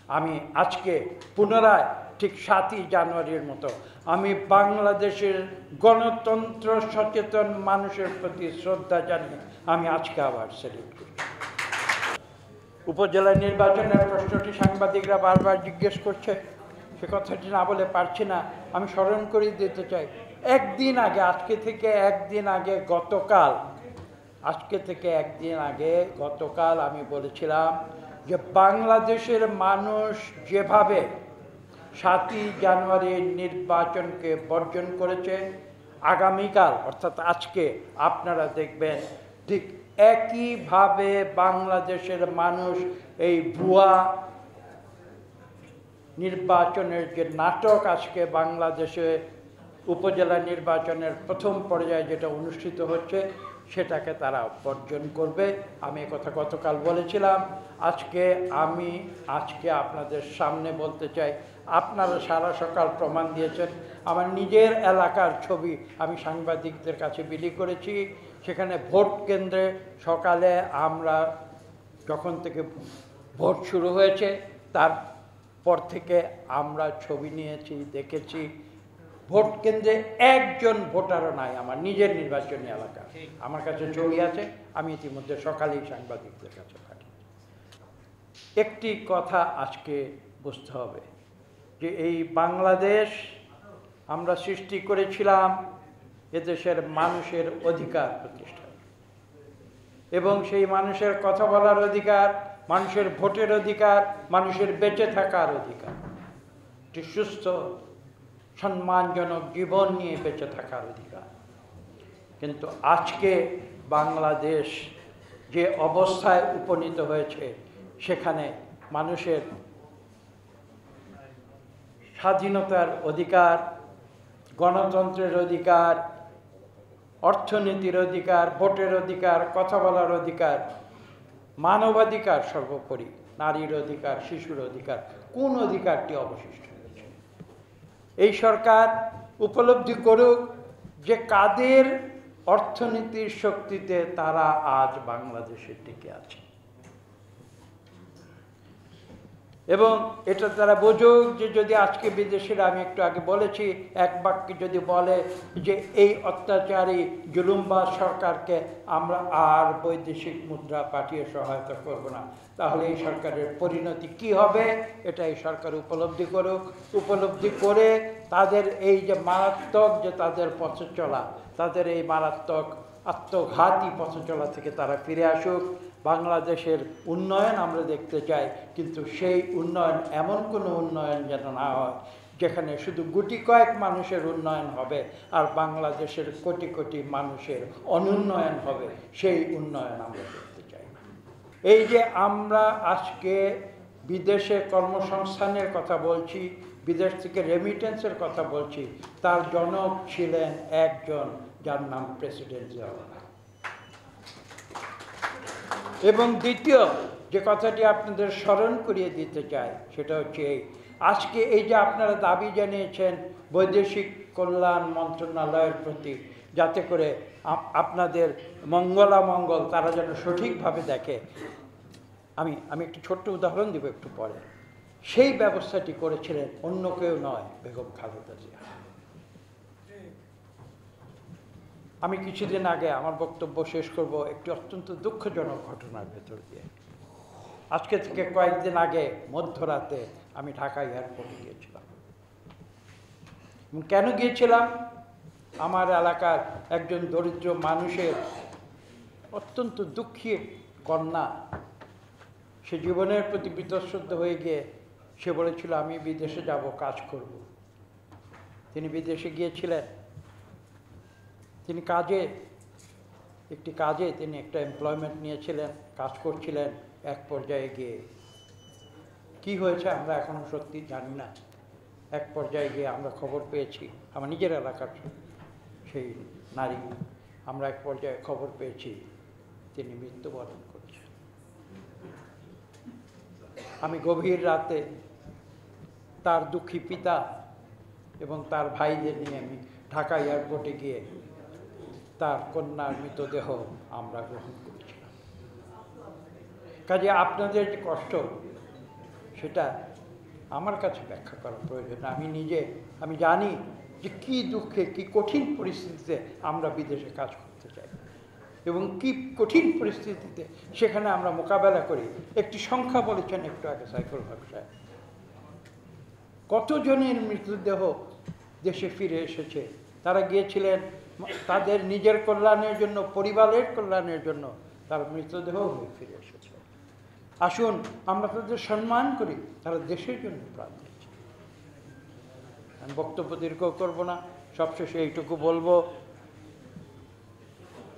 আমি আজকে পুনরায় ঠিক 7ই জানুয়ারির মতো আমি বাংলাদেশের গণতন্ত্র সচেতন মানুষের প্রতি শ্রদ্ধা জানিয়ে আমি আজকে আবার সেলিব্রেট করছি। উপজেলা নির্বাচনের প্রশ্নটি সাংবাদিকরা বারবার জিজ্ঞেস করছে, সে কথাটি না বলে পারছি না। আমি স্মরণ করিয়ে দিতে চাই, একদিন আগে, আজকে থেকে একদিন আগে গতকাল আমি বলেছিলাম যে বাংলাদেশের মানুষ যেভাবে 7ই জানুয়ারির নির্বাচনকে বর্জন করেছে, আগামীকাল অর্থাৎ আজকে আপনারা দেখবেন ঠিক একইভাবে বাংলাদেশের মানুষ এই ভুয়া নির্বাচনের যে নাটক আজকে বাংলাদেশে উপজেলা নির্বাচনের প্রথম পর্যায়ে যেটা অনুষ্ঠিত হচ্ছে সেটাকে তারা বর্জন করবে। আমি কথা গতকাল বলেছিলাম, আজকে আপনাদের সামনে বলতে চাই, আপনারা সারা সকাল প্রমাণ দিয়েছেন। আমার নিজের এলাকার ছবি আমি সাংবাদিকদের কাছে বিলি করেছি। সেখানে ভোট কেন্দ্রে সকালে আমরা যখন থেকে ভোট শুরু হয়েছে তারপর থেকে আমরা ছবি নিয়েছি, দেখেছি। ভোট কেন্দ্রে একজন ভোটারও নাই আমার নিজের নির্বাচনী এলাকা। আমার কাছে ছবি আছে, আমি ইতিমধ্যে সকালেই সাংবাদিকদের কাছে পাঠাই। একটি কথা আজকে বুঝতে হবে যে এই বাংলাদেশ আমরা সৃষ্টি করেছিলাম এদেশের মানুষের অধিকার প্রতিষ্ঠা, এবং সেই মানুষের কথা বলার অধিকার, মানুষের ভোটের অধিকার, মানুষের বেঁচে থাকার অধিকার, একটি সুস্থ সম্মানজনক জীবন নিয়ে বেঁচে থাকার অধিকার। কিন্তু আজকে বাংলাদেশ যে অবস্থায় উপনীত হয়েছে, সেখানে মানুষের স্বাধীনতার অধিকার, গণতন্ত্রের অধিকার, অর্থনীতির অধিকার, ভোটের অধিকার, কথা বলার অধিকার, মানবাধিকার, সর্বোপরি নারীর অধিকার, শিশুর অধিকার, কোন অধিকারটি অবশিষ্ট হয়েছে? এই সরকার উপলব্ধি করুক যে কাদের অর্থনীতির শক্তিতে তারা আজ বাংলাদেশে টিকে আছে, এবং এটা তারা বুঝুক যে যদি আজকে বিদেশিরা, আমি একটু আগে বলেছি, এক বাক্যে যদি বলে যে এই অত্যাচারী জুলুমবাজ সরকারকে আমরা আর বৈদেশিক মুদ্রা পাঠিয়ে সহায়তা করব না, তাহলে এই সরকারের পরিণতি কি হবে এটা এই সরকার উপলব্ধি করুক। উপলব্ধি করে তাদের এই যে মারাত্মক যে তাদের পথে চলা, তাদের এই মারাত্মক আত্মঘাতী পথে চলা থেকে তারা ফিরে আসুক। বাংলাদেশের উন্নয়ন আমরা দেখতে চাই, কিন্তু সেই উন্নয়ন এমন কোনো উন্নয়ন যেন না হয় যেখানে শুধু গুটি কয়েক মানুষের উন্নয়ন হবে আর বাংলাদেশের কোটি কোটি মানুষের অনুন্নয়ন হবে, সেই উন্নয়ন আমরা দেখতে চাই। এই যে আমরা আজকে বিদেশে কর্মসংস্থানের কথা বলছি, বিদেশ থেকে রেমিটেন্সের কথা বলছি, তার জনক ছিলেন একজন যার নাম প্রেসিডেন্ট জিয়াউর। এবং দ্বিতীয় যে কথাটি আপনাদের স্মরণ করিয়ে দিতে চাই সেটা হচ্ছে আজকে এই যে আপনারা দাবি জানিয়েছেন বৈদেশিক কল্যাণ মন্ত্রণালয়ের প্রতি, যাতে করে আপনাদের মঙ্গলামঙ্গল তারা যেন সঠিকভাবে দেখে। আমি একটু ছোট্ট উদাহরণ দেব একটু পরে। সেই ব্যবস্থাটি করেছিলেন অন্য কেউ নয়, বেগম খালেদা জিয়া। আমি কিছুদিন আগে আমার বক্তব্য শেষ করব একটি অত্যন্ত দুঃখজনক ঘটনার ভেতর দিয়ে। আজকে থেকে কয়েকদিন আগে মধ্যরাতে আমি ঢাকা এয়ারপোর্টে গিয়েছিলাম। কেন গিয়েছিলাম? আমার এলাকার একজন দরিদ্র মানুষের অত্যন্ত দুঃখী কন্যা, সে জীবনের প্রতি বীতশ্রদ্ধ হয়ে গিয়ে সে বলেছিল আমি বিদেশে যাব, কাজ করব। তিনি বিদেশে গিয়েছিলেন, তিনি তিনি একটা এমপ্লয়মেন্ট নিয়েছিলেন, কাজ করছিলেন। এক পর্যায়ে গিয়ে কি হয়েছে আমরা এখনো সত্যি জানি না। এক পর্যায়ে গিয়ে আমরা খবর পেয়েছি, আমার নিজের এলাকার সেই নারী, আমরা এক পর্যায়ে খবর পেয়েছি তিনি মৃত্যুবরণ করেছেন। আমি গভীর রাতে তার দুঃখী পিতা এবং তার ভাইদের নিয়ে আমি ঢাকা এয়ারপোর্টে গিয়ে তার কন্যার মৃতদেহ আমরা গ্রহণ করেছিলাম। কাজে আপনাদের যে কষ্ট সেটা আমার কাছে ব্যাখ্যা করা প্রয়োজন। আমি জানি যে কী দুঃখে, কী কঠিন পরিস্থিতিতে আমরা বিদেশে কাজ করতে চাই এবং কী কঠিন পরিস্থিতিতে সেখানে আমরা মোকাবেলা করি। একটি সংখ্যা বলেছেন একটু আগে সাইফুল হক সাহেব, কতজনের মৃতদেহ দেশে ফিরে এসেছে। তারা গিয়েছিলেন তাদের নিজের কল্যাণের জন্য, পরিবারের কল্যাণের জন্য, তার মৃতদেহ হয়ে ফিরে এসেছে। আসুন আমরা তাদের সম্মান করি, তারা দেশের জন্য প্রাণ দিয়েছে। আমি বক্তব্য দীর্ঘ করব না, সবশেষে এইটুকু বলবো